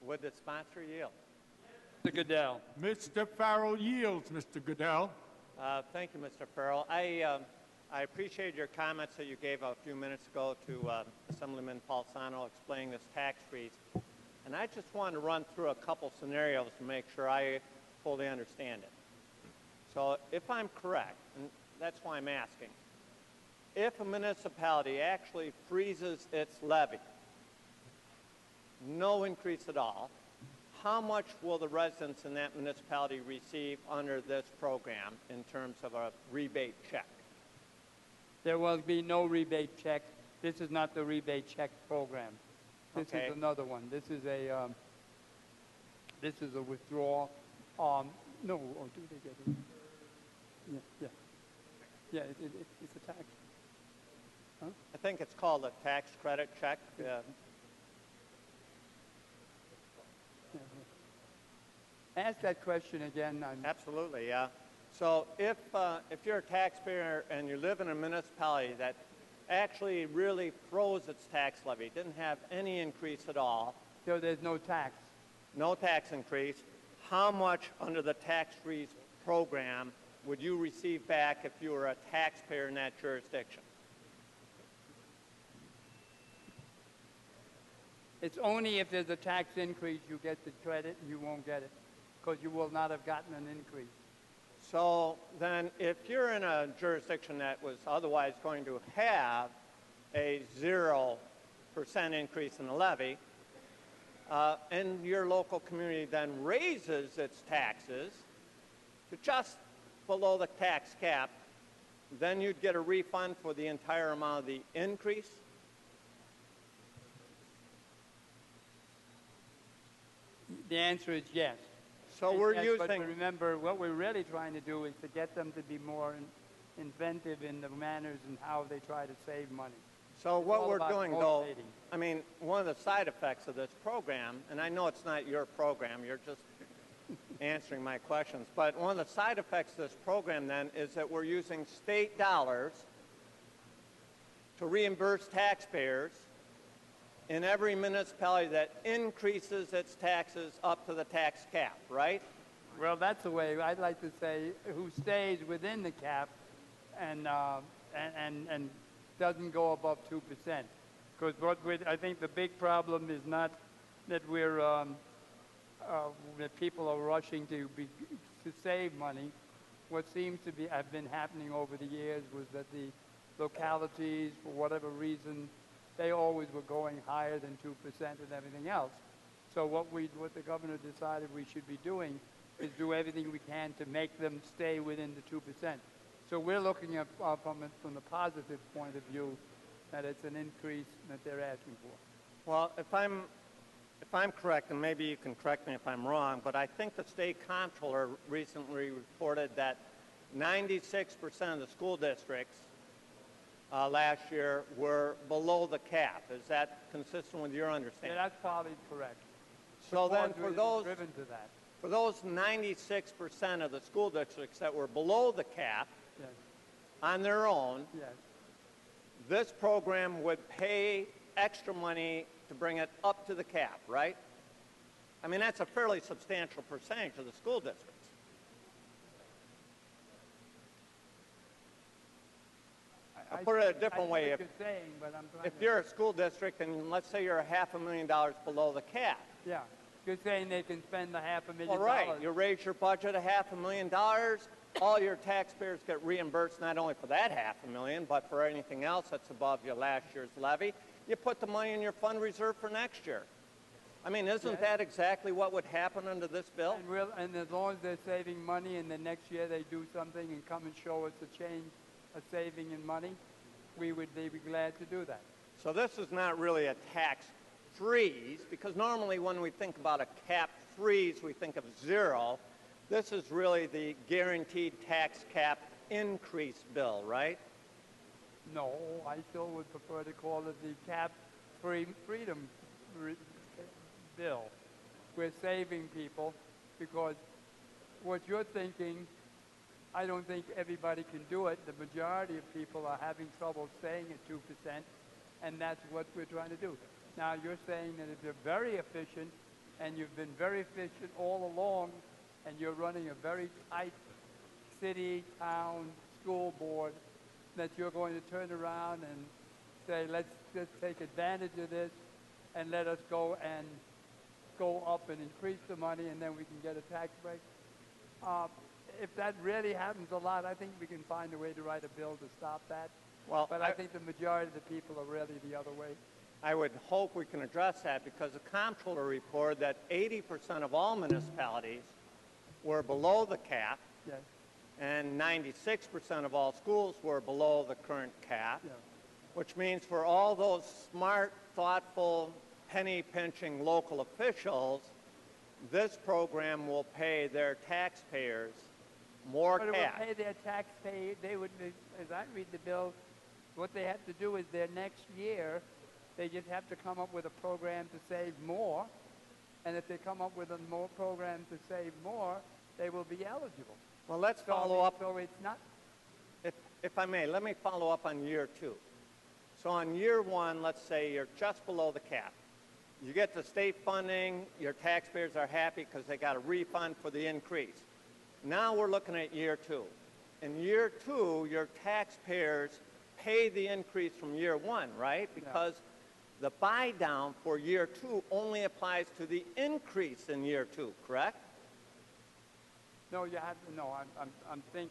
Would the sponsor yield? Mr. Goodell. Mr. Farrell yields, Mr. Goodell. Thank you, Mr. Farrell. I appreciate your comments that you gave a few minutes ago to Assemblyman Paulsano explaining this tax freeze. And I just wanted to run through a couple scenarios to make sure I fully understand it. So if I'm correct, and that's why I'm asking, if a municipality actually freezes its levy, no increase at all, how much will the residents in that municipality receive under this program in terms of a rebate check? There will be no rebate check. This is not the rebate check program. This Okay. is another one. This is a withdrawal. No, or do they get it? Yeah, it's a tax. Huh? I think it's called a tax credit check. Yeah. Ask that question again. Absolutely, yeah. So if you're a taxpayer and you live in a municipality that actually really froze its tax levy, didn't have any increase at all, So there's no tax. no tax increase, how much under the tax freeze program would you receive back if you were a taxpayer in that jurisdiction? It's only if there's a tax increase you get the credit and you won't get it because you will not have gotten an increase. So then if you're in a jurisdiction that was otherwise going to have a 0% increase in the levy, and your local community then raises its taxes to just below the tax cap, then you'd get a refund for the entire amount of the increase? The answer is yes. So we're Yes, using... But remember, what we're really trying to do is to get them to be more inventive in the manners and how they try to save money. So It's what all we're about doing, though, motivating. I mean, one of the side effects of this program, and I know it's not your program, you're just answering my questions, but one of the side effects of this program, then, is that we're using state dollars to reimburse taxpayers in every municipality that increases its taxes up to the tax cap, right? Well, that's the way I'd like to say who stays within the cap and doesn't go above 2%. Because I think the big problem is not that that people are rushing to save money. What seems to have been happening over the years was that the localities, for whatever reason, they always were going higher than 2% and everything else. So what the governor decided we should be doing is do everything we can to make them stay within the 2%. So we're looking at from the positive point of view that it's an increase that they're asking for. Well, if I'm correct, and maybe you can correct me if I'm wrong, but I think the state comptroller recently reported that 96% of the school districts last year were below the cap. Is that consistent with your understanding? Yeah, that's probably correct. So then for those, driven to that. for those 96% of the school districts that were below the cap Yes. on their own, Yes. this program would pay extra money to bring it up to the cap, right? I mean, that's a fairly substantial percentage of the school districts. I'll put it a different way. What you're saying, but I'm trying If to, you're a school district and let's say you're $500,000 below the cap, yeah, you're saying they can spend the $500,000. all right, you raise your budget $500,000, all your taxpayers get reimbursed not only for that $500,000, but for anything else that's above your last year's levy. You put the money in your fund reserve for next year. I mean, isn't that exactly what would happen under this bill? And as long as they're saving money and the next year they do something and come and show us a change, a saving in money, they'd be glad to do that. So this is not really a tax freeze, because normally when we think about a cap freeze, we think of zero. This is really the guaranteed tax cap increase bill, right? No, I still would prefer to call it the cap freedom bill. We're saving people because what you're thinking, I don't think everybody can do it. The majority of people are having trouble staying at 2%, and that's what we're trying to do. Now, you're saying that if you're very efficient and you've been very efficient all along, and you're running a very tight city, town, school board, that you're going to turn around and say, let's just take advantage of this and let us go up and increase the money, and then we can get a tax break. If that really happens a lot, I think we can find a way to write a bill to stop that. Well, But I think the majority of the people are really the other way. I would hope we can address that because the comptroller reported that 80% of all municipalities were below the cap, Yes. and 96% of all schools were below the current cap, Yeah. which means for all those smart, thoughtful, penny-pinching local officials, this program will pay their taxpayers more But it cash. would pay their taxpayer. They would, as I read the bill, what they have to do is their next year, they just have to come up with a program to save more. And if they come up with a more program to save more, they will be eligible. Well, let's So, follow up. So it's not, If I may, let me follow up on year two. So on year one, let's say you're just below the cap. You get the state funding, your taxpayers are happy because they got a refund for the increase. Now we're looking at year two. In year two, your taxpayers pay the increase from year one, right? Because the buy down for year two only applies to the increase in year two, correct? no, you have to, no, I'm thinking,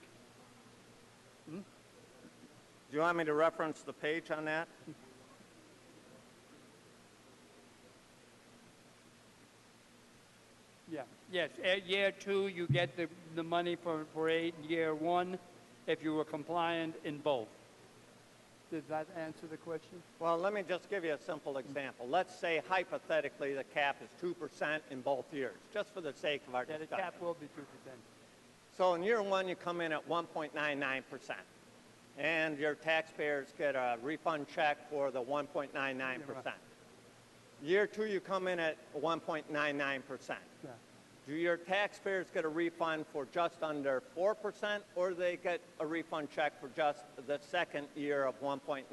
Do you want me to reference the page on that? yeah. Yes, at year two, you get the money for year one if you were compliant in both. Does that answer the question? Well, let me just give you a simple example. Let's say hypothetically the cap is 2% in both years, just for the sake of our Yeah, the discussion. cap will be 2%. So in year one, you come in at 1.99%, and your taxpayers get a refund check for the 1.99%. Year two, you come in at 1.99%. Yeah. Do your taxpayers get a refund for just under 4%, or do they get a refund check for just the second year of 1.99?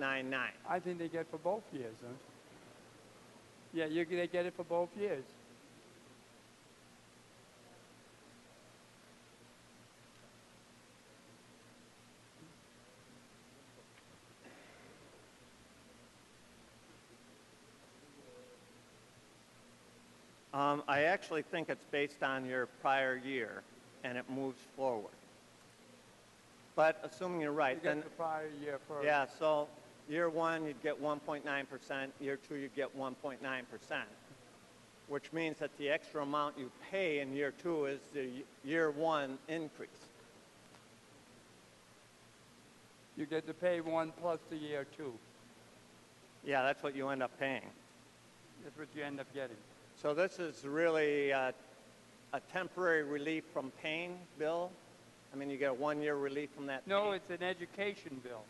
I think they get for both years, huh? Yeah, they get it for both years. I actually think it's based on your prior year, and it moves forward. But assuming you're right, You then, get the prior year first. yeah, so year one, you'd get 1.9%, year two, you'd get 1.9%, which means that the extra amount you pay in year two is the year one increase. You get to pay one plus the year two. Yeah, that's what you end up paying. That's what you end up getting. So this is really a temporary relief from pain bill? I mean, you get a one-year relief from that No, pain? it's an education bill.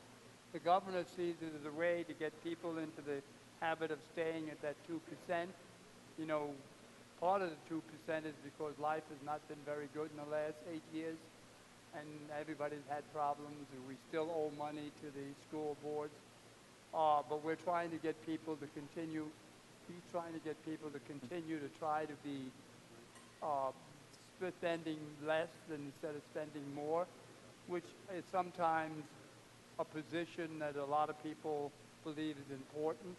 The governor sees it as a way to get people into the habit of staying at that 2%. You know, part of the 2% is because life has not been very good in the last 8 years, and everybody's had problems, and we still owe money to the school boards. But we're trying to get people to continue. He's trying to get people to continue to try to be spending less instead of spending more, which is sometimes a position that a lot of people believe is important.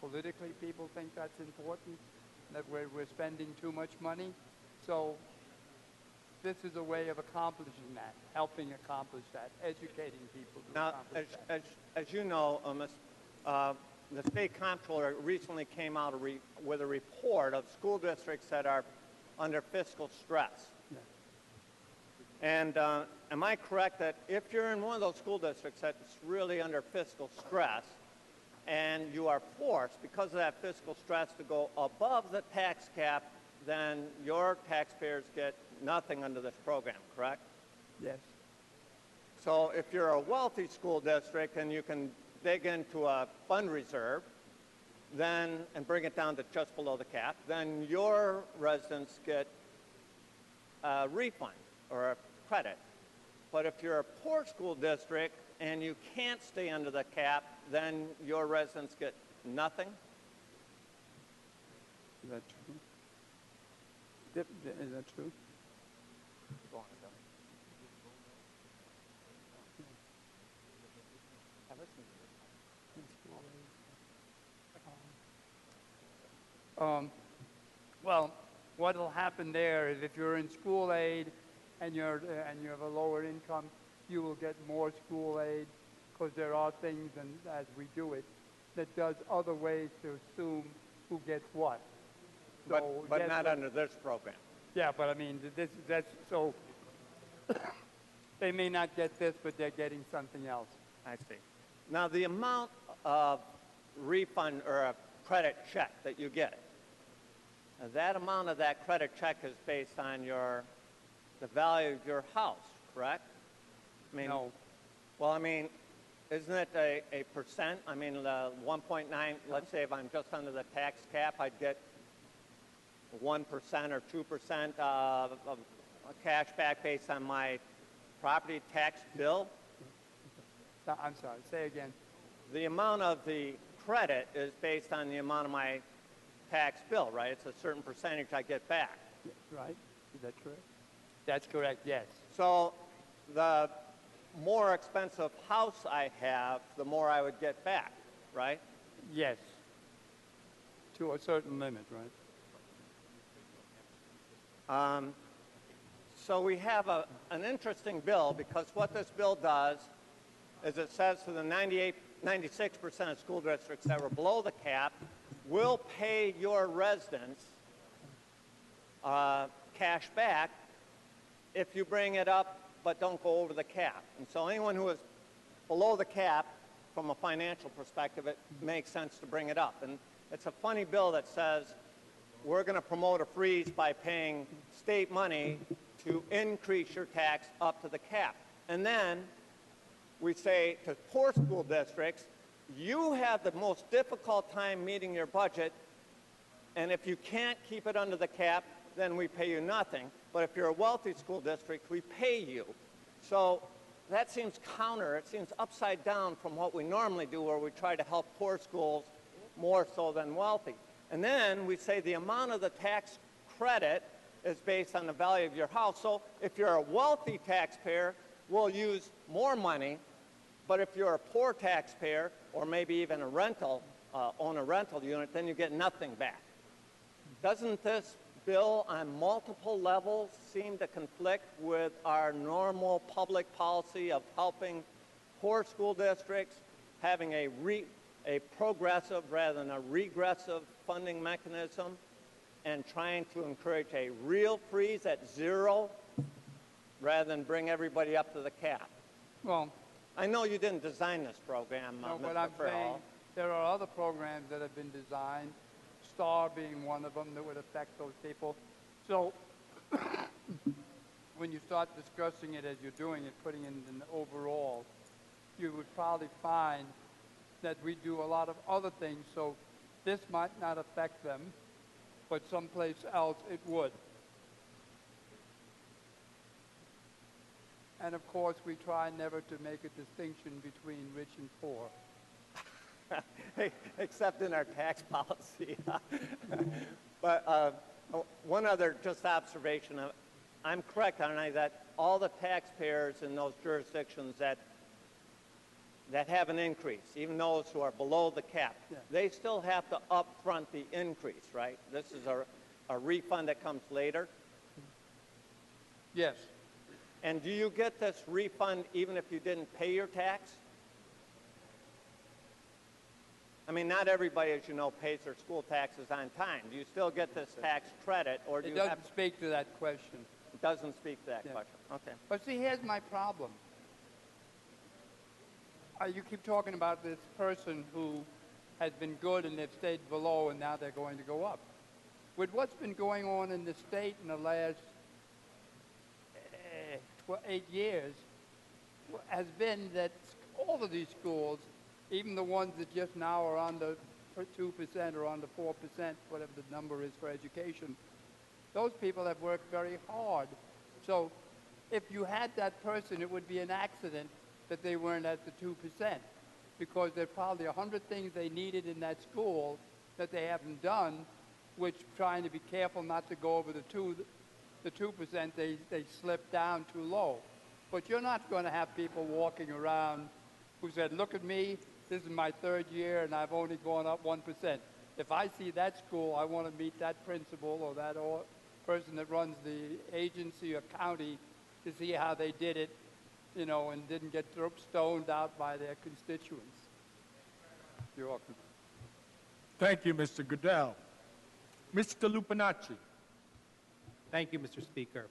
Politically, people think that's important, that we're spending too much money. So this is a way of accomplishing that, helping accomplish that, educating people to Now, accomplish that. as you know, the state comptroller recently came out with a report of school districts that are under fiscal stress. Yeah. And am I correct that if you're in one of those school districts that's really under fiscal stress, and you are forced, because of that fiscal stress, to go above the tax cap, then your taxpayers get nothing under this program, correct? Yes. So if you're a wealthy school district and you can dig into a fund reserve, then, and bring it down to just below the cap, then your residents get a refund or a credit. But if you're a poor school district and you can't stay under the cap, then your residents get nothing. Is that true? Is that true? Go on, Bill. I listened to this. Well, what will happen there is if you're in school aid and you have a lower income, you will get more school aid because there are things, and as we do it, that does other ways to assume who gets what. So But yes, not under this program. Yeah, but I mean, that's so. They may not get this, but they're getting something else. I see. Now, the amount of refund or a credit check that you get, that amount of that credit check is based on the value of your house, correct? I mean, No. Well, I mean, isn't it a percent? I mean, 1.9, let's say if I'm just under the tax cap, I'd get 1% or 2% of cash back based on my property tax bill. I'm sorry. Say again. The amount of the credit is based on the amount of my tax bill, right? It's a certain percentage I get back. Right? Is that correct? That's correct. Yes. So the more expensive house I have, the more I would get back, right? Yes. To a certain limit, right? So we have an interesting bill because what this bill does is it says to the 96% of school districts that were below the cap, will pay your residents cash back if you bring it up but don't go over the cap. And so anyone who is below the cap, from a financial perspective, it makes sense to bring it up. And it's a funny bill that says we're going to promote a freeze by paying state money to increase your tax up to the cap. And then we say to poor school districts, you have the most difficult time meeting your budget, and if you can't keep it under the cap, then we pay you nothing. But if you're a wealthy school district, we pay you. So that seems counter. It seems upside down from what we normally do, where we try to help poor schools more so than wealthy. And then we say the amount of the tax credit is based on the value of your house. So if you're a wealthy taxpayer, we'll use more money. But if you're a poor taxpayer, or maybe even a rental, own a rental unit, then you get nothing back. Doesn't this bill on multiple levels seem to conflict with our normal public policy of helping poor school districts, having a progressive rather than a regressive funding mechanism, and trying to encourage a real freeze at zero rather than bring everybody up to the cap? Well, I know you didn't design this program, no, but Mr. I'm saying Farrell. there are other programs that have been designed, STAR being one of them, that would affect those people. So when you start discussing it as you're doing it, putting it in the overall, you would probably find that we do a lot of other things, so this might not affect them, but someplace else it would. And of course, we try never to make a distinction between rich and poor. Except in our tax policy. But one other just observation. I'm correct, aren't I, that all the taxpayers in those jurisdictions that have an increase, even those who are below the cap, Yeah. they still have to upfront the increase, right? This is a refund that comes later. Yes. And do you get this refund even if you didn't pay your tax? I mean, not everybody, as you know, pays their school taxes on time. Do you still get this tax credit, or do It you have... doesn't speak to that question. It doesn't speak to that Yeah. question. Okay. But see, here's my problem. You keep talking about this person who has been good and they've stayed below and now they're going to go up. With what's been going on in the state in the last 8 years, has been that all of these schools, even the ones that just now are on the 2% or on the 4%, whatever the number is for education, those people have worked very hard. So if you had that person, it would be an accident that they weren't at the 2%, because there are probably 100 things they needed in that school that they haven't done, which trying to be careful not to go over the 2%, they slipped down too low. But you're not going to have people walking around who said, look at me, this is my third year and I've only gone up 1%. If I see that school, I want to meet that principal or that person that runs the agency or county to see how they did it, you know, and didn't get stoned out by their constituents. You're welcome. Thank you, Mr. Goodell. Mr. Lupinacci. Thank you, Mr. Speaker.